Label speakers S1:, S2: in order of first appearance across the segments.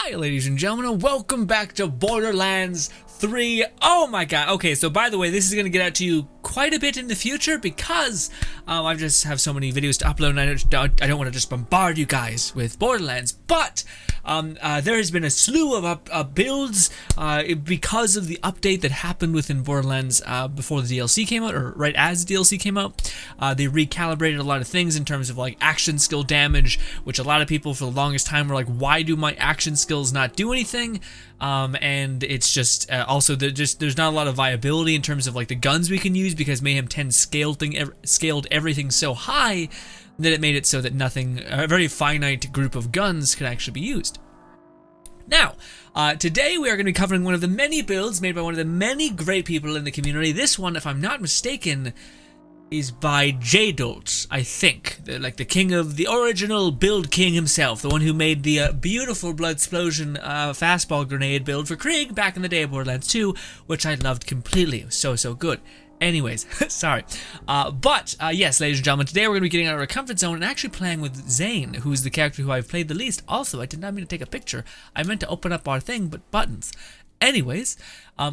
S1: Hi, ladies and gentlemen, welcome back to Borderlands 3. Oh my god. Okay, so by the way, this is going to get out to you quite a bit in the future because I just have so many videos to upload and I don't want to just bombard you guys with Borderlands. But there has been a slew of builds because of the update that happened within Borderlands before the DLC came out, or right as the DLC came out. They recalibrated a lot of things in terms of like action skill damage, which a lot of people for the longest time were like, why do my action skills not do anything? And it's just also there's not a lot of viability in terms of like the guns we can use, because Mayhem 10 scaled everything so high that it made it so that a very finite group of guns could actually be used. Now, today we are going to be covering one of the many builds made by one of the many great people in the community. This one, if I'm not mistaken, is by J-Dolt, I think. Like the king of the original build king himself, the one who made the beautiful Bloodsplosion fastball grenade build for Krieg back in the day of Borderlands 2, which I loved completely. It was so good. Anyways, sorry. Yes, ladies and gentlemen, today we're going to be getting out of our comfort zone and actually playing with ZANE, who's the character who I've played the least. Also, I did not mean to take a picture. I meant to open up our thing, but buttons. Anyways,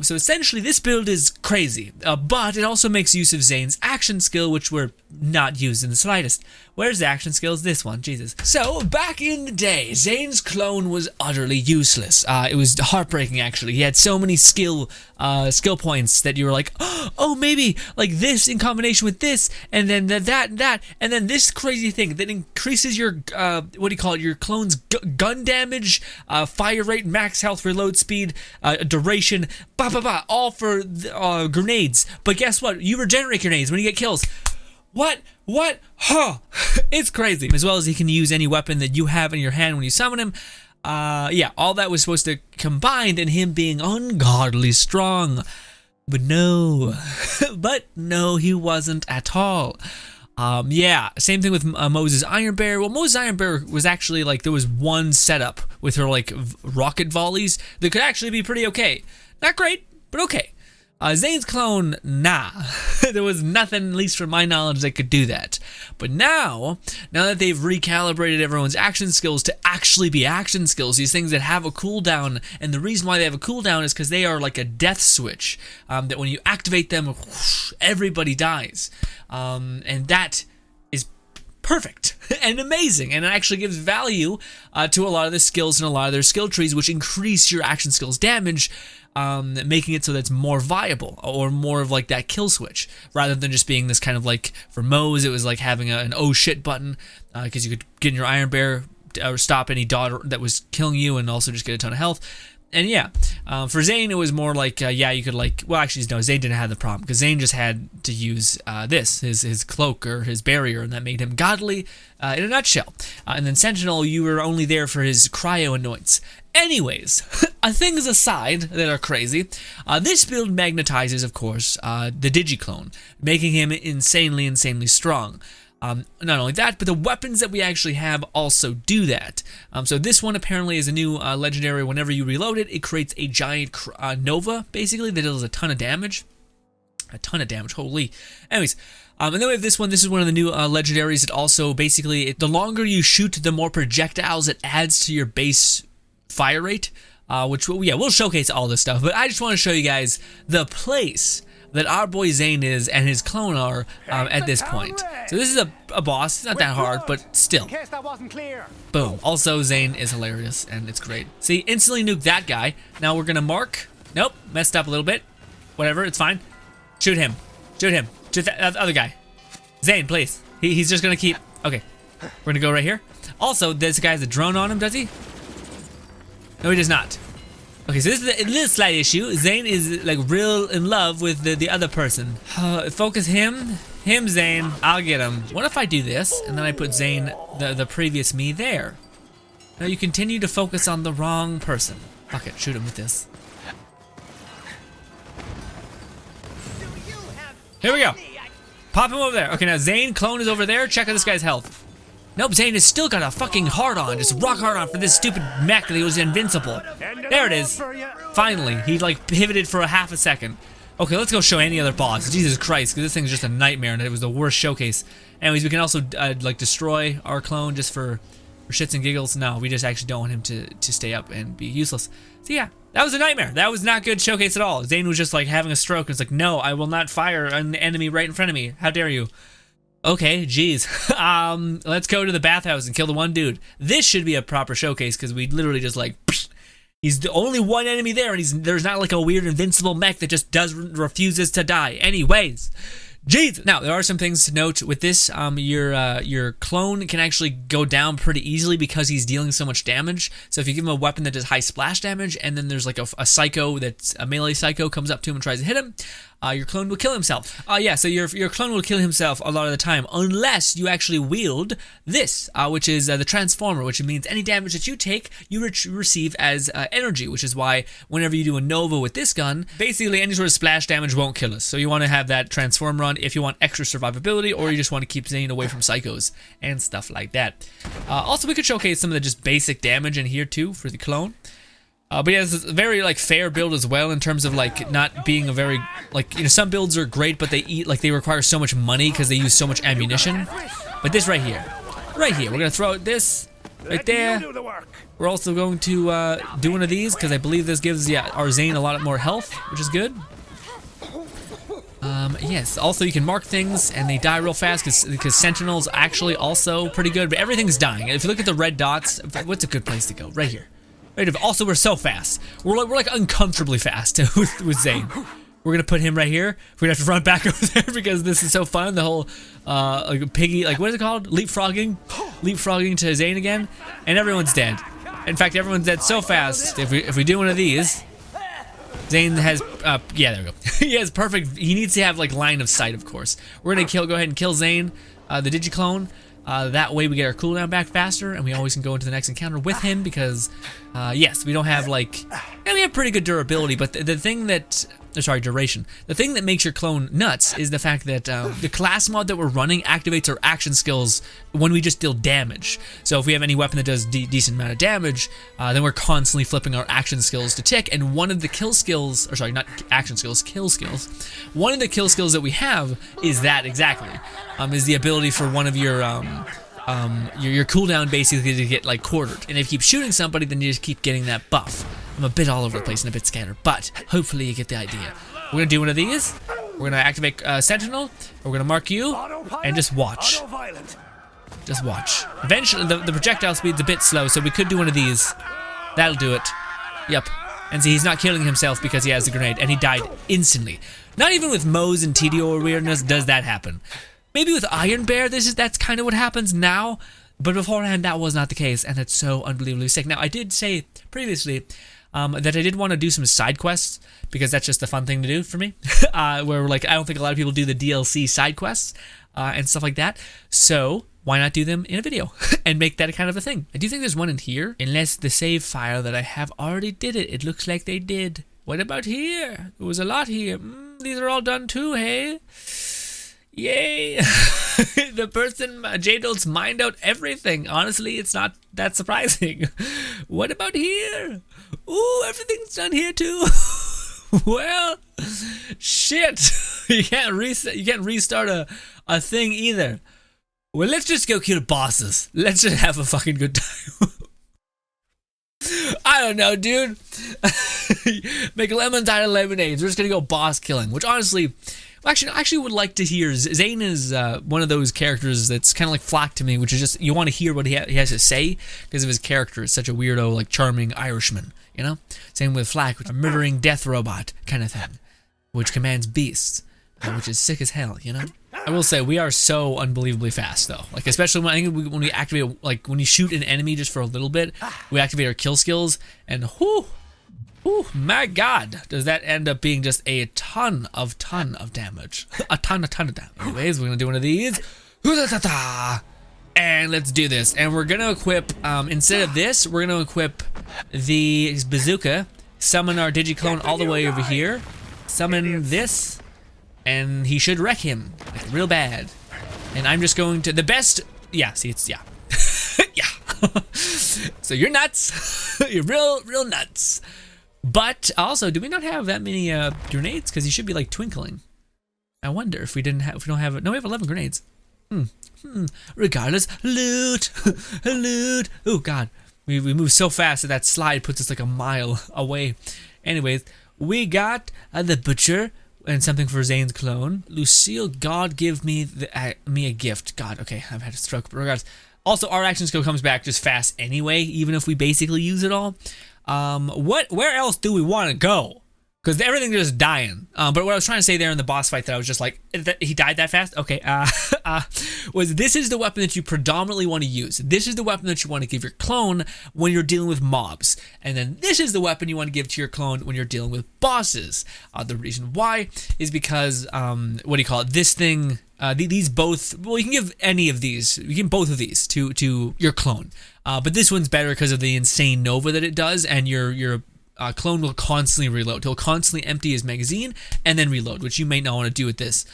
S1: so essentially this build is crazy, but it also makes use of ZANE's action skill, which were not used in the slightest. Where's the action skills? This one, Jesus. So, back in the day, ZANE's clone was utterly useless. It was heartbreaking, actually. He had so many skill points that you were like, oh, maybe like this in combination with this, and then that, and then this crazy thing that increases your, your clone's gun damage, fire rate, max health, reload speed, duration, all for grenades. But guess what? You regenerate grenades when you get kills. What? Huh. It's crazy. As well as he can use any weapon that you have in your hand when you summon him. Yeah, all that was supposed to combine in him being ungodly strong. But no. He wasn't at all. Yeah, same thing with Moses Iron Bear. Well, Moses Iron Bear was actually like, there was one setup with her like rocket volleys that could actually be pretty okay. Not great, but okay. ZANE's clone, nah. There was nothing, at least from my knowledge, that could do that. But now that they've recalibrated everyone's action skills to actually be action skills, these things that have a cooldown, and the reason why they have a cooldown is because they are like a death switch, that when you activate them, whoosh, everybody dies. And that is perfect and amazing, and it actually gives value to a lot of the skills and a lot of their skill trees, which increase your action skills damage, making it so that it's more viable, or more of like that kill switch, rather than just being this kind of like, for Mose, it was like having an oh shit button, because you could get in your Iron Bear or stop any dot that was killing you and also just get a ton of health. And yeah, for ZANE, it was more like, yeah, you could like, well, actually, no, ZANE didn't have the problem, because ZANE just had to use his cloak or his barrier, and that made him godly in a nutshell. And then Sentinel, you were only there for his cryo annoyance. Anyways, things aside that are crazy, this build magnetizes, of course, the Digiclone, making him insanely strong. Not only that, but the weapons that we actually have also do that. So this one apparently is a new legendary. Whenever you reload it, it creates a giant nova, basically, that does a ton of damage. Holy. Anyways, and then we have this one. This is one of the new legendaries. It also, basically, the longer you shoot, the more projectiles it adds to your base fire rate, which, we'll showcase all this stuff. But I just want to show you guys the place that our boy ZANE is and his clone are at this point. So this is a boss. It's not that hard, but still. Boom. Also, ZANE is hilarious, and it's great. See, instantly nuke that guy. Now we're gonna mark. Nope, messed up a little bit. Whatever, it's fine. Shoot him. Shoot that other guy. ZANE, please. He's just gonna keep. Okay, we're gonna go right here. Also, this guy has a drone on him, does he? No, he does not. Okay, so this is a little slight issue. ZANE is like real in love with the other person. Focus him, ZANE, I'll get him. What if I do this, and then I put ZANE, the previous me, there? No, you continue to focus on the wrong person. Fuck it, shoot him with this. Here we go. Pop him over there. Okay, now ZANE, clone is over there. Check out this guy's health. Nope, ZANE has still got a fucking hard on, just rock hard on for this stupid mech that he was invincible. There it is. Finally, he like pivoted for a half a second. Okay, let's go show any other boss. Jesus Christ, because this thing's just a nightmare, and it was the worst showcase. Anyways, we can also like destroy our clone just for For shits and giggles, no, we just actually don't want him to stay up and be useless. So yeah, that was a nightmare. That was not good showcase at all. Zane was just like having a stroke. It's like, no, I will not fire an enemy right in front of me. How dare you? Okay, geez. Let's go to the bathhouse and kill the one dude. This should be a proper showcase because we literally just like, he's the only one enemy there, and there's not like a weird invincible mech that just refuses to die. Anyways. Jeez. Now, there are some things to note with this. Your clone can actually go down pretty easily because he's dealing so much damage. So if you give him a weapon that does high splash damage, and then there's like a psycho that's a melee psycho comes up to him and tries to hit him, your clone will kill himself. Yeah, so your clone will kill himself a lot of the time, unless you actually wield this, which is the transformer, which means any damage that you take, you receive as energy, which is why whenever you do a Nova with this gun, basically any sort of splash damage won't kill us. So you want to have that transformer on if you want extra survivability, or you just want to keep Zane away from psychos and stuff like that. Also, we could showcase some of the just basic damage in here too for the clone. But yeah, it's a very like fair build as well in terms of like not being a very like, you know, some builds are great, but they require so much money because they use so much ammunition. But this right here, we're gonna throw out this right there. We're also going to do one of these because I believe this gives our Zane a lot more health, which is good. Yes, also you can mark things and they die real fast because Sentinel's actually also pretty good, but everything's dying. If you look at the red dots, what's a good place to go? Right here. Right. Also, we're so fast. We're like uncomfortably fast with Zane. We're gonna put him right here. We're gonna have to run back over there because this is so fun. The whole like piggy, like what is it called? Leapfrogging to Zane again, and everyone's dead. In fact, everyone's dead so fast. If we do one of these, Zane has yeah, there we go. He has perfect. He needs to have like line of sight, of course. We're gonna go ahead and kill Zane, the Digiclone. That way we get our cooldown back faster, and we always can go into the next encounter with him because, yes, we don't have like, we have pretty good durability, but the thing that, sorry, duration. The thing that makes your clone nuts is the fact that the class mod that we're running activates our action skills when we just deal damage. So if we have any weapon that does decent amount of damage, then we're constantly flipping our action skills to tick, and one of the kill skills, or sorry, not action skills, kill skills. One of the kill skills that we have is that exactly, is the ability for one of your cooldown basically to get like quartered. And if you keep shooting somebody, then you just keep getting that buff. I'm a bit all over the place and a bit scattered, but hopefully you get the idea. We're gonna do one of these. We're gonna activate Sentinel. We're gonna mark you and just watch. Just watch. Eventually, the projectile speed's a bit slow, so we could do one of these. That'll do it. Yep. And see, he's not killing himself because he has the grenade, and he died instantly. Not even with Moe's and TDO or weirdness does that happen. Maybe with Iron Bear, that's kind of what happens now, but beforehand that was not the case, and it's so unbelievably sick. Now, I did say previously that I did want to do some side quests because that's just a fun thing to do for me. Where like I don't think a lot of people do the DLC side quests and stuff like that. So why not do them in a video and make that a kind of a thing? I do think there's one in here, unless the save file that I have already did it. It looks like they did. What about here? There was a lot here. These are all done too, hey? Yay! The person, J-Dolt's mined out everything. Honestly, it's not that surprising. What about here? Ooh, everything's done here too. Well, shit. You can't restart a thing either. Well, let's just go kill bosses. Let's just have a fucking good time. I don't know, dude. Make lemons out of lemonades. We're just gonna go boss killing, which honestly, I actually would like to hear. Zane is one of those characters that's kind of like Flock to me, which is just, you want to hear what he has to say because of his character. It's such a weirdo, like charming Irishman, you know? Same with Flack, which is a murdering death robot kind of thing, which commands beasts, which is sick as hell, you know? I will say, we are so unbelievably fast, though. Like, especially when we activate, like, when you shoot an enemy just for a little bit, we activate our kill skills, and whoo, my God, does that end up being just a ton of damage. a ton of damage. Anyways, we're gonna do one of these. And let's do this. And we're gonna equip, instead of this, we're gonna equip the bazooka, summon our Digiclone all the way over here, summon this, and he should wreck him like, real bad. And I'm just going to, the best, yeah, see, it's, yeah. Yeah. So you're nuts. You're real nuts. But also, do we not have that many grenades? Because he should be like twinkling. I wonder if we don't have, no, we have 11 grenades. Regardless, loot, loot. Oh God, we move so fast that that slide puts us like a mile away. Anyways, we got the butcher and something for Zane's clone. Lucille, God give me me a gift. God, okay, I've had a stroke. But regardless, also our action skill comes back just fast anyway, even if we basically use it all. Where else do we want to go? Because everything just dying. But what I was trying to say there in the boss fight that I was just like, he died that fast? Okay, was this is the weapon that you predominantly want to use. This is the weapon that you want to give your clone when you're dealing with mobs. And then this is the weapon you want to give to your clone when you're dealing with bosses. The reason why is because, this thing, these both, well, you can give any of these, you can both of these to your clone. But this one's better because of the insane Nova that it does, and your clone will constantly reload. He'll constantly empty his magazine and then reload, which you may not want to do with this.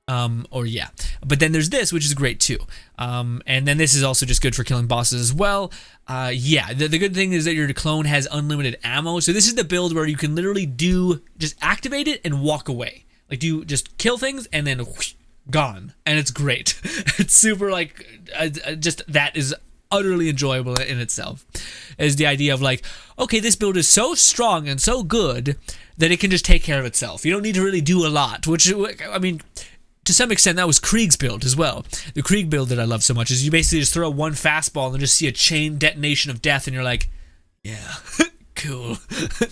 S1: But then there's this, which is great too. And then this is also just good for killing bosses as well. The good thing is that your clone has unlimited ammo. So this is the build where you can literally just activate it and walk away. Like just kill things and then whoosh, gone. And it's great. It's super that is utterly enjoyable in itself. Is the idea of like, okay, this build is so strong and so good that it can just take care of itself. You don't need to really do a lot, which, I mean, to some extent that was Krieg's build as well. The Krieg build that I love so much is you basically just throw one fastball and then just see a chain detonation of death and you're like, yeah, cool,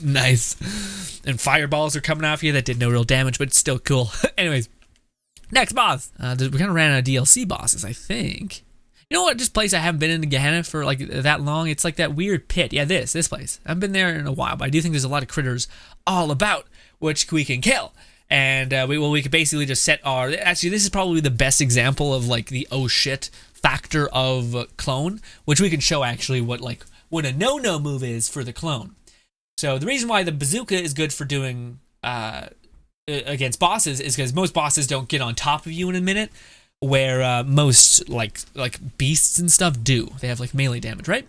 S1: nice. And fireballs are coming off you that did no real damage, but it's still cool. Anyways, next boss. We kind of ran out of DLC bosses, I think. You know what, this place I haven't been in Gehenna for like that long, it's like that weird pit. Yeah, this place. I haven't been there in a while, but I do think there's a lot of critters all about, which we can kill. And we could basically just set actually this is probably the best example of like the oh shit factor of clone, which we can show actually what a no-no move is for the clone. So the reason why the bazooka is good for doing against bosses is because most bosses don't get on top of you in a minute, where most like beasts and stuff do. They have like melee damage, right?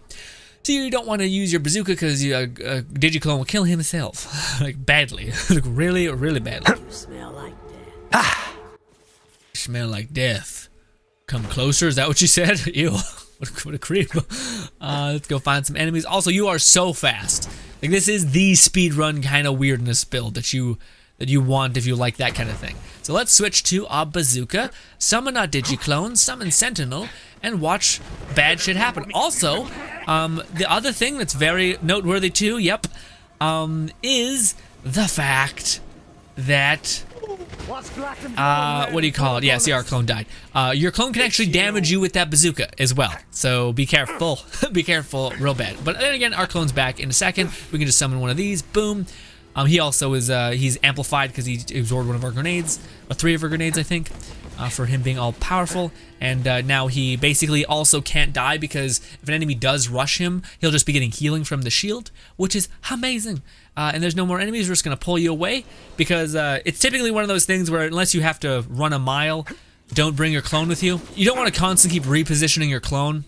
S1: So you don't want to use your bazooka because Digiclone will kill himself like badly, like really, really badly.
S2: You smell like death.
S1: Smell like death. Come closer. Is that what you said? Ew. What a creep. Let's go find some enemies. Also, you are so fast. Like this is the speedrun kind of weirdness build that you want if you like that kind of thing. So let's switch to a bazooka, summon a Digiclone, summon Sentinel, and watch bad shit happen. Also, the other thing that's very noteworthy too, is the fact that, what do you call it? Yeah, see, our clone died. Your clone can actually damage you with that bazooka as well. So be careful, be careful, real bad. But then again, our clone's back in a second. We can just summon one of these, boom. He also is, he's amplified because he absorbed one of our grenades, or 3 of our grenades, I think, for him being all powerful. And now he basically also can't die because if an enemy does rush him, he'll just be getting healing from the shield, which is amazing. And there's no more enemies, we're just going to pull you away because it's typically one of those things where unless you have to run a mile, don't bring your clone with you. You don't want to constantly keep repositioning your clone.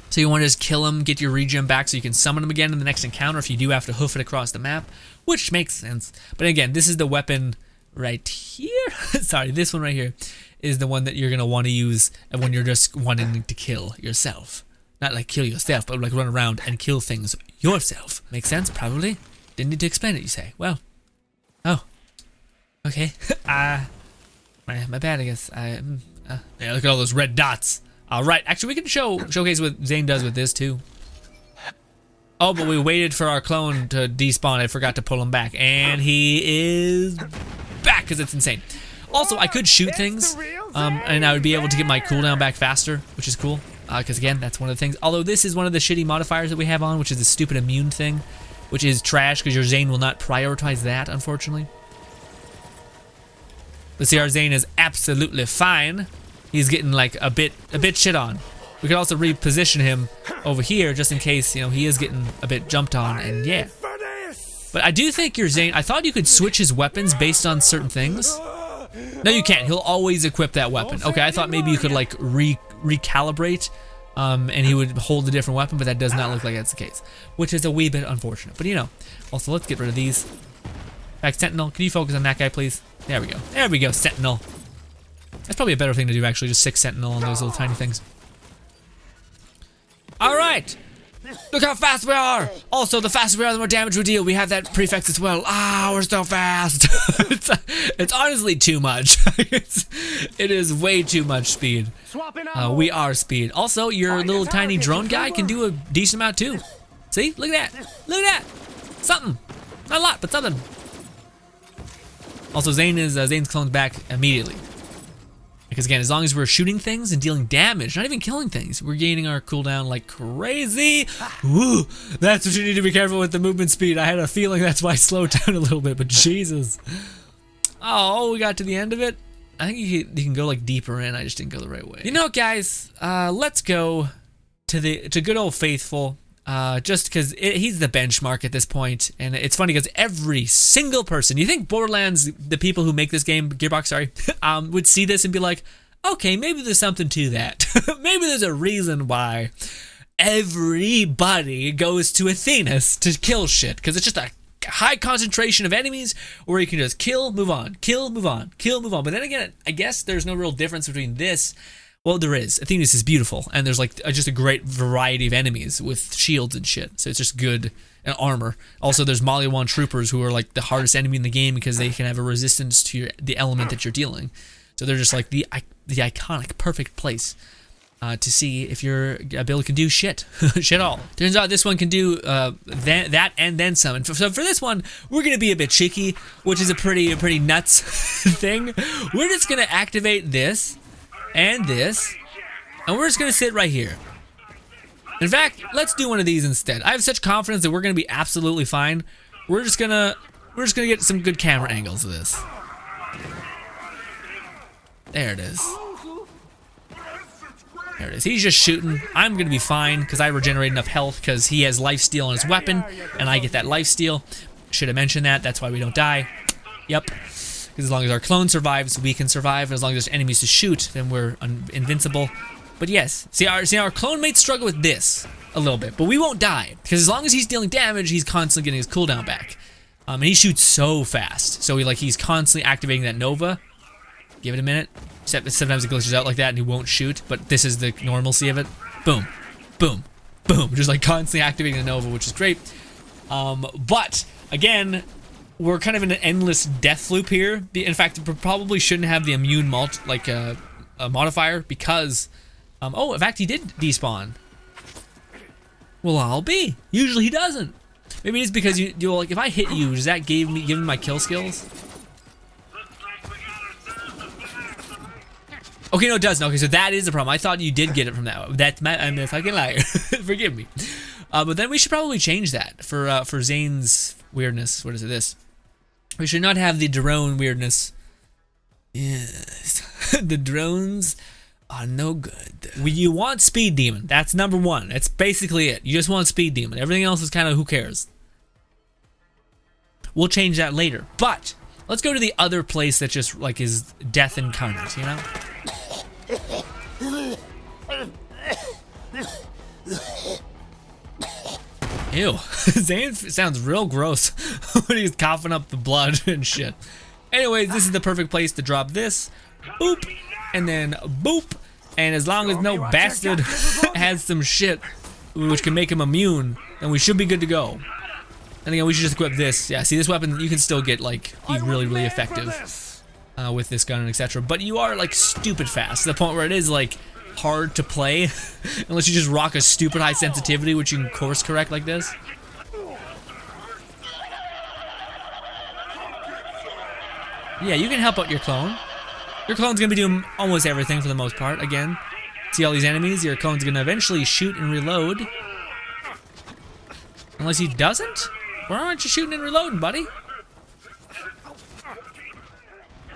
S1: So you want to just kill him, get your regen back so you can summon him again in the next encounter if you do have to hoof it across the map, which makes sense. But again, this is the weapon right here. Sorry, this one right here is the one that you're going to want to use when you're just wanting to kill yourself. Not like kill yourself, but like run around and kill things yourself. Makes sense? Probably. Didn't need to explain it, you say. Well. Oh. Okay. My bad, I guess. Yeah, look at all those red dots. Alright, actually we can showcase what Zane does with this too. Oh, but we waited for our clone to despawn. I forgot to pull him back. And he is back because it's insane. Also, I could shoot things, and I would be able to get my cooldown back faster, which is cool. Because again, that's one of the things. Although this is one of the shitty modifiers that we have on, which is the stupid immune thing, which is trash because your Zane will not prioritize that, unfortunately. But see, our Zane is absolutely fine. He's getting like a bit shit on. We could also reposition him over here just in case, you know, he is getting a bit jumped on, and yeah. But I do think your Zane, I thought you could switch his weapons based on certain things. No, you can't. He'll always equip that weapon. Okay, I thought maybe you could like recalibrate and he would hold a different weapon, but that does not look like that's the case, which is a wee bit unfortunate. But you know, also let's get rid of these. In fact, Sentinel, can you focus on that guy, please? There we go. There we go, Sentinel. That's probably a better thing to do, actually, just 6 sentinel on those little tiny things. Alright! Look how fast we are! Also, the faster we are, the more damage we deal. We have that prefix as well. Ah, we're so fast! it's honestly too much. It is way too much speed. We are speed. Also, your little tiny drone guy can do a decent amount too. See? Look at that! Look at that! Something! Not a lot, but something. Also, Zane's clone's back immediately. Because again, as long as we're shooting things and dealing damage, not even killing things, we're gaining our cooldown like crazy. Woo! That's what you need to be careful with the movement speed. I had a feeling that's why I slowed down a little bit, but Jesus. Oh, we got to the end of it. I think you can go like deeper in. I just didn't go the right way. You know, guys, let's go to good old faithful. Just because he's the benchmark at this point, and it's funny because every single person, you think Borderlands, the people who make this game, Gearbox, sorry, would see this and be like, okay, maybe there's something to that. Maybe there's a reason why everybody goes to Athenas to kill shit, because it's just a high concentration of enemies where you can just kill, move on, kill, move on, kill, move on. But then again, I guess there's no real difference between this. Well, there is. Athenas is beautiful, and there's like just a great variety of enemies with shields and shit. So it's just good and armor. Also, there's Maliwan troopers who are like the hardest enemy in the game because they can have a resistance to the element that you're dealing. So they're just like the iconic, perfect place to see if your build can do shit, shit all. Turns out this one can do that and then some. And so for this one, we're gonna be a bit cheeky, which is a pretty nuts thing. We're just gonna activate this. And this, and we're just gonna sit right here. In fact, let's do one of these instead. I have such confidence that we're gonna be absolutely fine. We're just gonna get some good camera angles of this. There it is. There it is. He's just shooting. I'm gonna be fine because I regenerate enough health because he has lifesteal on his weapon, and I get that lifesteal. Should have mentioned that. That's why we don't die. Yep. Because as long as our clone survives, we can survive. And as long as there's enemies to shoot, then we're invincible. But yes, see our clone mates struggle with this a little bit, but we won't die because as long as he's dealing damage, he's constantly getting his cooldown back. And he shoots so fast, so he's constantly activating that Nova. Give it a minute. Sometimes it glitches out like that and he won't shoot, but this is the normalcy of it. Boom, boom, boom, just like constantly activating the Nova, which is great. But again, we're kind of in an endless death loop here. In fact, we probably shouldn't have the immune modifier because, oh, in fact, he did despawn. Well, I'll be. Usually he doesn't. Maybe it's because you're like, if I hit you, does that give me my kill skills? Okay, no, it doesn't. Okay, so that is the problem. I thought you did get it from that. I'm a fucking liar. Forgive me. But then we should probably change that for Zane's weirdness. What is it? This. We should not have the drone weirdness. Yes. The drones are no good. You want Speed Demon. That's number one. That's basically it. You just want Speed Demon. Everything else is kind of who cares. We'll change that later. But let's go to the other place that just like is death incarnate, you know? Ew. Zane sounds real gross when he's coughing up the blood and shit. Anyways, this is the perfect place to drop this. Boop. And then boop. And as long as no bastard has some shit which can make him immune, then we should be good to go. And again, we should just equip this. Yeah, see, this weapon, you can still get, like, be really, really effective with this gun and etc. But you are, like, stupid fast to the point where it is, like, hard to play unless you just rock a stupid high sensitivity, which you can course correct like this. Yeah, you can help out your clone. Your clone's gonna be doing almost everything for the most part. Again, see all these enemies? Your clone's gonna eventually shoot and reload. Unless he doesn't? Why aren't you shooting and reloading, buddy?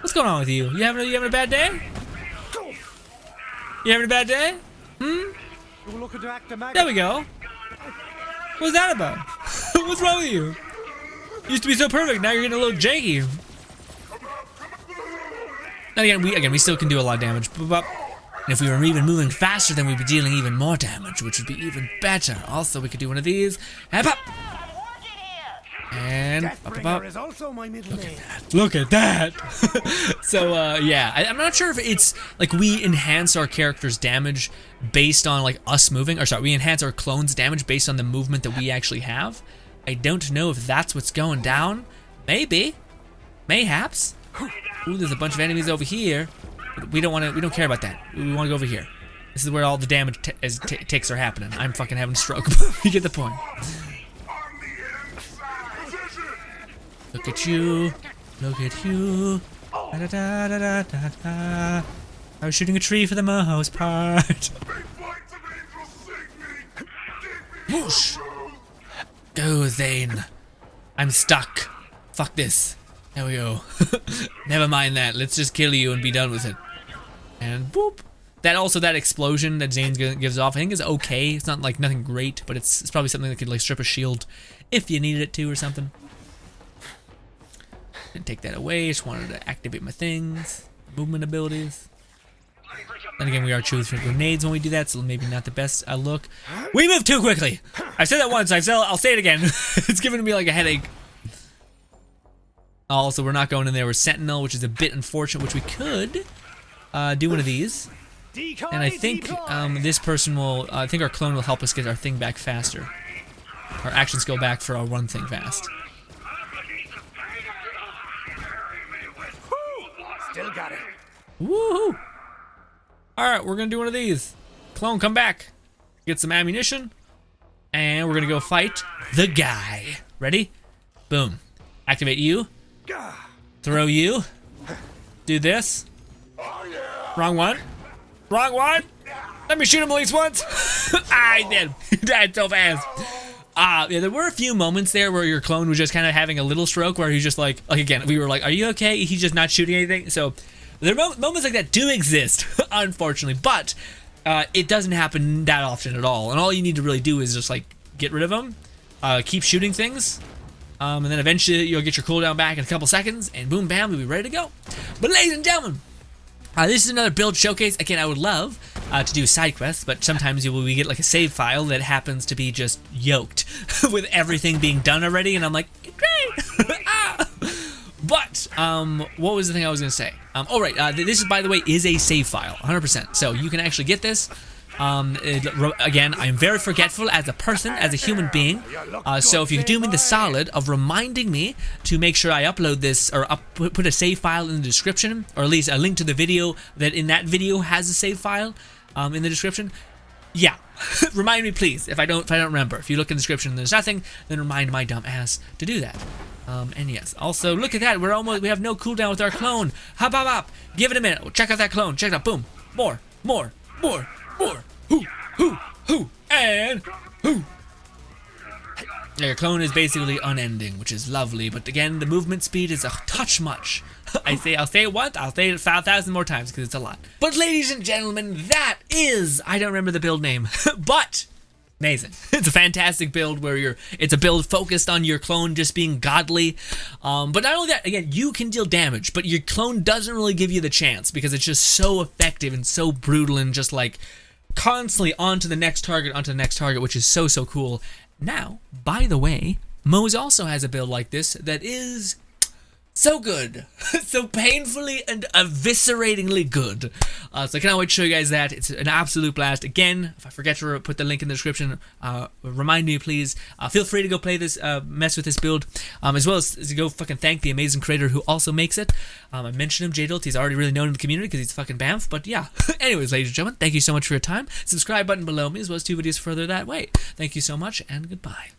S1: What's going on with you? You having a bad day? You having a bad day? There we go. What's that about? What's wrong with you? You used to be so perfect, now you're getting a little janky. And again, we still can do a lot of damage. And if we were even moving faster, then we'd be dealing even more damage, which would be even better. Also, we could do one of these. And pop! And And up.
S2: Deathbringer is also my middle name.
S1: Look at that. So yeah, I'm not sure if it's like we enhance our character's damage based on like us moving, or sorry, we enhance our clone's damage based on the movement that we actually have. I don't know if that's what's going down. Maybe, mayhaps. Ooh, there's a bunch of enemies over here. We don't care about that. We want to go over here. This is where all the damage ticks are happening. I'm fucking having a stroke. You get the point. Look at you. Look at you. Da, da, da, da, da, da. I was shooting a tree for the most part. Whoosh. Go, Zane. I'm stuck. Fuck this. There we go. Never mind that. Let's just kill you and be done with it. And boop. That explosion that Zane gives off, I think is okay. It's not like nothing great, but it's probably something that could like strip a shield if you needed it to or something. Didn't take that away. Just wanted to activate my things, movement abilities. Then again, we are choosing grenades when we do that, so maybe not the best look. We move too quickly. I said that once. I'll say it again. It's giving me like a headache. Also, we're not going in there with Sentinel, which is a bit unfortunate, which we could do one of these. And I think this person will, I think our clone will help us get our thing back faster. Our action skill back for our run thing fast.
S2: Still got it.
S1: Woohoo! Alright, we're gonna do one of these. Clone, come back. Get some ammunition. And we're gonna go fight the guy. Ready? Boom. Activate you. Throw you. Do this. Wrong one. Wrong one. Let me shoot him at least once. I did. He died so fast. Yeah, there were a few moments there where your clone was just kind of having a little stroke where he's just like again, we were like, are you okay? He's just not shooting anything. So there are moments like that do exist, unfortunately, but it doesn't happen that often at all. And all you need to really do is just like get rid of them, keep shooting things, and then eventually you'll get your cooldown back in a couple seconds, and boom, bam, we'll be ready to go. But ladies and gentlemen, this is another build showcase. Again, I would love to do side quests, but sometimes we get like a save file that happens to be just yoked with everything being done already, and I'm like, great. But what was the thing I was gonna say? Oh right, this is, by the way, is a save file, 100%. So you can actually get this. Again, I'm very forgetful as a person, as a human being. So if you could do me the solid of reminding me to make sure I upload this, or put a save file in the description, or at least a link to the video that in that video has a save file in the description. Yeah, remind me please. If I don't remember, if you look in the description and there's nothing, then remind my dumb ass to do that. And yes, also look at that. We have no cooldown with our clone. Hop, hop, hop. Give it a minute. Check out that clone. Check it out. Boom. More. Hoo, and hoo. Your clone is basically unending, which is lovely. But again, the movement speed is a touch much. I'll say it once. I'll say it 5,000 more times because it's a lot. But ladies and gentlemen, that is, I don't remember the build name, but amazing. It's a fantastic build where it's a build focused on your clone just being godly. But not only that, again, you can deal damage, but your clone doesn't really give you the chance because it's just so effective and so brutal and just like constantly onto the next target, which is so cool. Now, by the way, Moze also has a build like this that is so good, so painfully and evisceratingly good. So I cannot wait to show you guys that. It's an absolute blast. Again, if I forget to put the link in the description, remind me please. Feel free to go play this, mess with this build, as well as go fucking thank the amazing creator who also makes it. I mentioned him, J-Dilt. He's already really known in the community because he's fucking Banff. But yeah, anyways, ladies and gentlemen, thank you so much for your time. Subscribe button below me as well as 2 videos further that way. Thank you so much and goodbye.